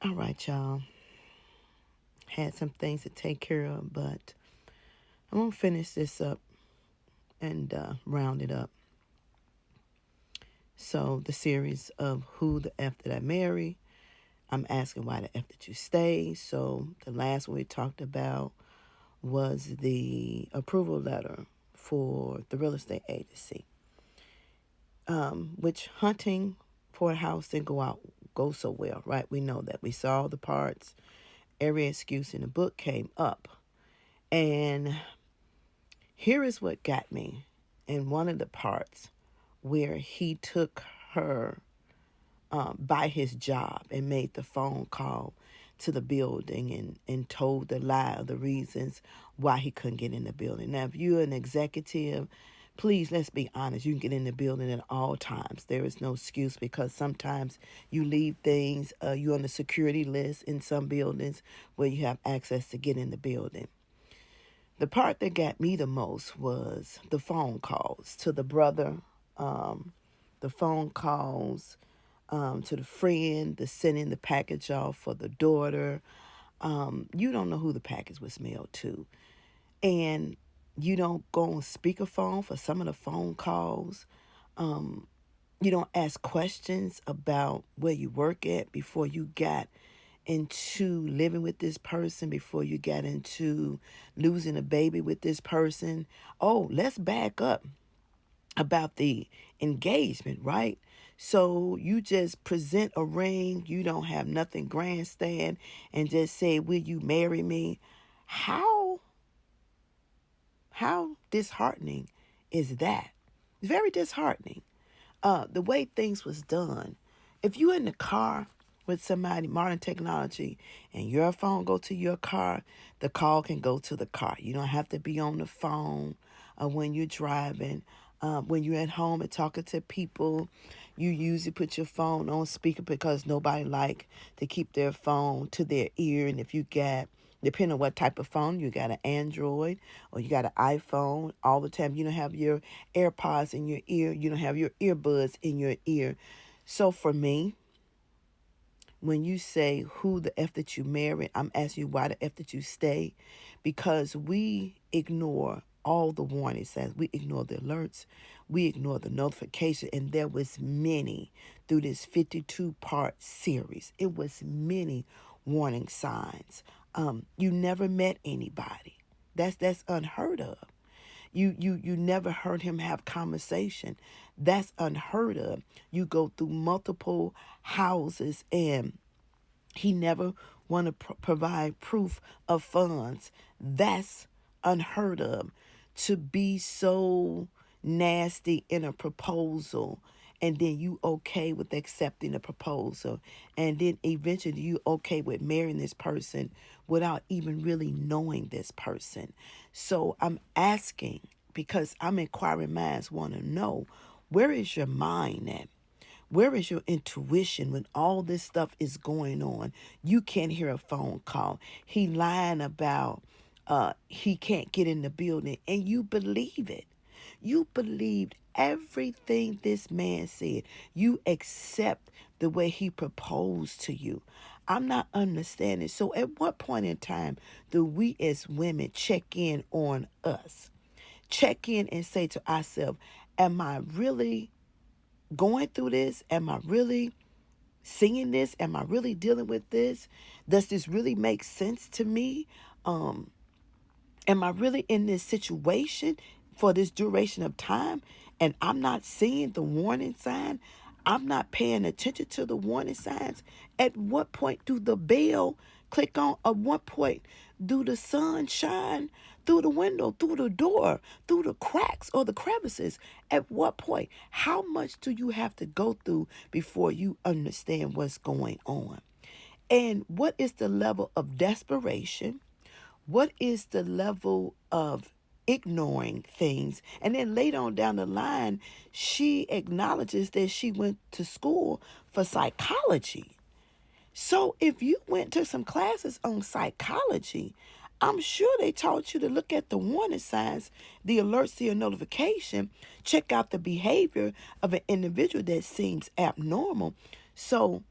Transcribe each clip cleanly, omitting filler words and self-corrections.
All right, y'all. Had some things to take care of, but I'm going to finish this up and round it up. So, the series of Who the F Did I Marry? I'm asking why the F did you stay? So, the last one we talked about was the approval letter for the real estate agency, which hunting for a house didn't go so well, right? We know that. We saw the parts. Every excuse in the book came up. And here is what got me in one of the parts where he took her by his job and made the phone call to the building and told the lie of the reasons why he couldn't get in the building. Now, if you're an executive, please, let's be honest, you can get in the building at all times. There is no excuse because sometimes you leave things, you're on the security list in some buildings where you have access to get in the building. The part that got me the most was the phone calls to the brother, the phone calls to the friend, the sending the package off for the daughter. You don't know who the package was mailed to. And you don't go on speakerphone for some of the phone calls. You don't ask questions about where you work at before you got into living with this person, before you got into losing a baby with this person. Oh, let's back up about the engagement, right? So you just present a ring, you don't have nothing grandstand, and just say, "Will you marry me?" How disheartening is that? Very disheartening. The way things was done. If you in the car with somebody, modern technology, and your phone go to your car, the call can go to the car. You don't have to be on the phone when you're driving. When you're at home and talking to people, you usually put your phone on speaker because nobody like to keep their phone to their ear. And if you got, depending on what type of phone, you got an Android or you got an iPhone, all the time you don't have your AirPods in your ear, you don't have your earbuds in your ear. So for me, when you say who the F that you married, I'm asking you why the F that you stay, because we ignore all the warning signs. We ignore the alerts. We ignore the notification. And there was many through this 52-part series. It was many warning signs. You never met anybody. That's unheard of. You never heard him have conversation. That's unheard of. You go through multiple houses and he never want to provide proof of funds. That's unheard of. To be so nasty in a proposal and then you okay with accepting the proposal and then eventually you okay with marrying this person without even really knowing this person. So I'm asking, because I'm inquiring minds want to know, where is your mind at? Where is your intuition when all this stuff is going on? You can't hear a phone call. He lying about he can't get in the building, and you believe it. You believed everything this man said. You accept the way he proposed to you. I'm not understanding. So at what point in time do we as women check in on us? Check in and say to ourselves, am I really going through this? Am I really seeing this? Am I really dealing with this? Does this really make sense to me? Um, am I really in this situation for this duration of time and I'm not seeing the warning sign? I'm not paying attention to the warning signs. At what point do the bell click on? At what point do the sun shine through the window, through the door, through the cracks or the crevices? At what point? How much do you have to go through before you understand what's going on? And what is the level of desperation? What is the level of ignoring things? And then later on down the line, she acknowledges that she went to school for psychology. So if you went to some classes on psychology, I'm sure they taught you to look at the warning signs, the alerts to your notification, check out the behavior of an individual that seems abnormal. So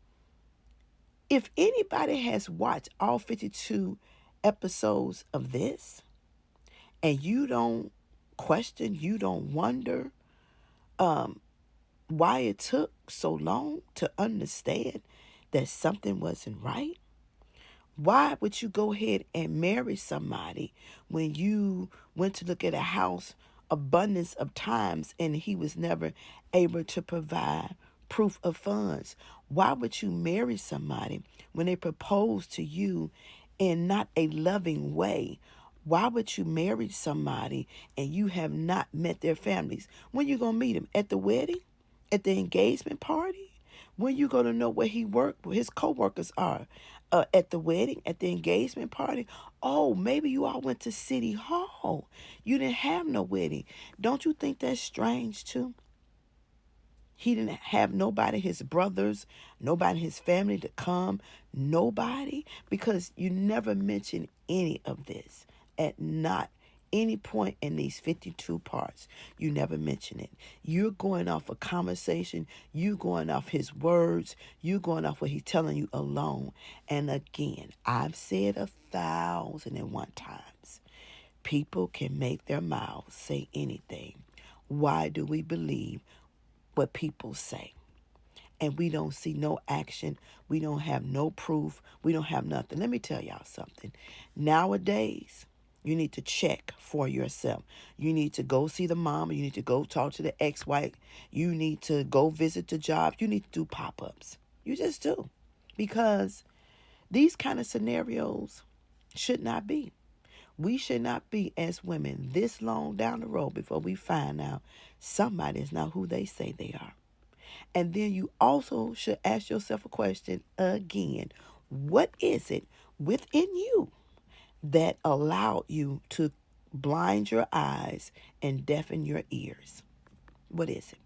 If anybody has watched all 52 episodes of this and you don't question, you don't wonder why it took so long to understand that something wasn't right, why would you go ahead and marry somebody when you went to look at a house abundance of times and he was never able to provide proof of funds? Why would you marry somebody when they propose to you in not a loving way? Why would you marry somebody and you have not met their families? When you going to meet them? At the wedding? At the engagement party? When you going to know where he worked, where his co-workers are? At the wedding, at the engagement party? Oh, maybe you all went to City Hall. You didn't have no wedding. Don't you think that's strange too? He didn't have nobody, his brothers, nobody, his family to come, nobody, because you never mention any of this at not any point in these 52 parts. You never mention it. You're going off a conversation. You going off his words. You going off what he's telling you alone. And again, I've said 1,001 times, people can make their mouths say anything. Why do we believe what people say? And we don't see no action. We don't have no proof. We don't have nothing. Let me tell y'all something. Nowadays, you need to check for yourself. You need to go see the mama. You need to go talk to the ex-wife. You need to go visit the job. You need to do pop-ups. You just do. Because these kind of scenarios should not be. We should not be, as women, this long down the road before we find out somebody is not who they say they are. And then you also should ask yourself a question again. What is it within you that allowed you to blind your eyes and deafen your ears? What is it?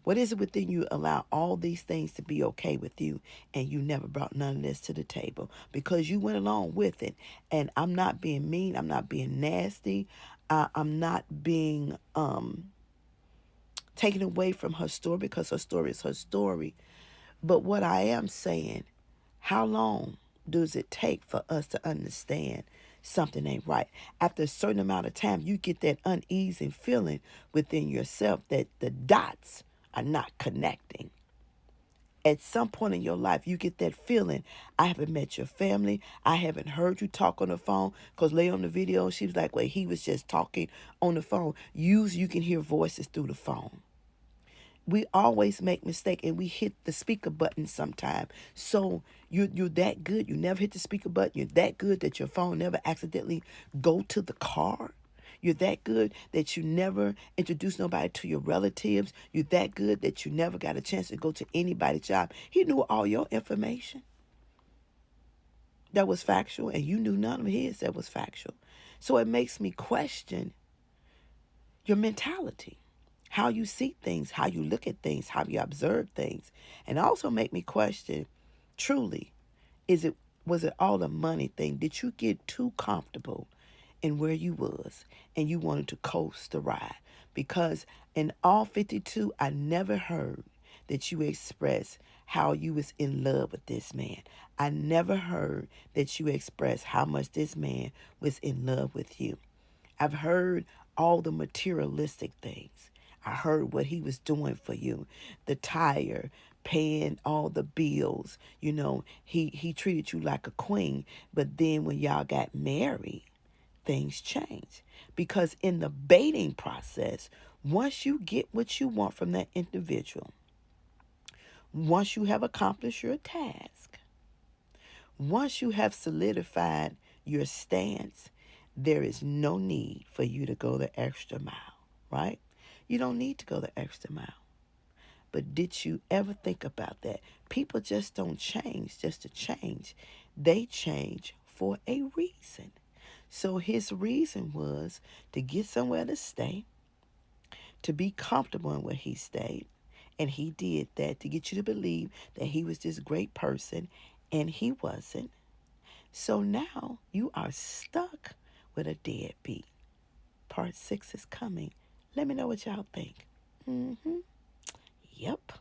What is it within you allow all these things to be okay with you and you never brought none of this to the table because you went along with it? And I'm not being mean. I'm not being nasty. I'm not being taken away from her story because her story is her story. But what I am saying, how long does it take for us to understand something ain't right? After a certain amount of time, you get that uneasy feeling within yourself that the dots are not connecting. At some point in your life, you get that feeling, I haven't met your family. I haven't heard you talk on the phone. Because later on the video, she was like, well, he was just talking on the phone. You can hear voices through the phone. We always make mistakes and we hit the speaker button sometime. So you're that good. You never hit the speaker button. You're that good that your phone never accidentally go to the car. You're that good that you never introduce nobody to your relatives. You're that good that you never got a chance to go to anybody's job. He knew all your information that was factual, and you knew none of his that was factual. So it makes me question your mentality, how you see things, how you look at things, how you observe things. And also make me question, truly, was it all a money thing? Did you get too comfortable in where you was and you wanted to coast the ride? Because in all 52, I never heard that you expressed how you was in love with this man. I never heard that you expressed how much this man was in love with you. I've heard all the materialistic things. I heard what he was doing for you, the tire, paying all the bills. He treated you like a queen. But then when y'all got married, things changed. Because in the baiting process, once you get what you want from that individual, once you have accomplished your task, once you have solidified your stance, there is no need for you to go the extra mile, right? You don't need to go the extra mile. But did you ever think about that? People just don't change just to change. They change for a reason. So his reason was to get somewhere to stay, to be comfortable in where he stayed. And he did that to get you to believe that he was this great person, and he wasn't. So now you are stuck with a deadbeat. Part 6 is coming. Let me know what y'all think. Yep.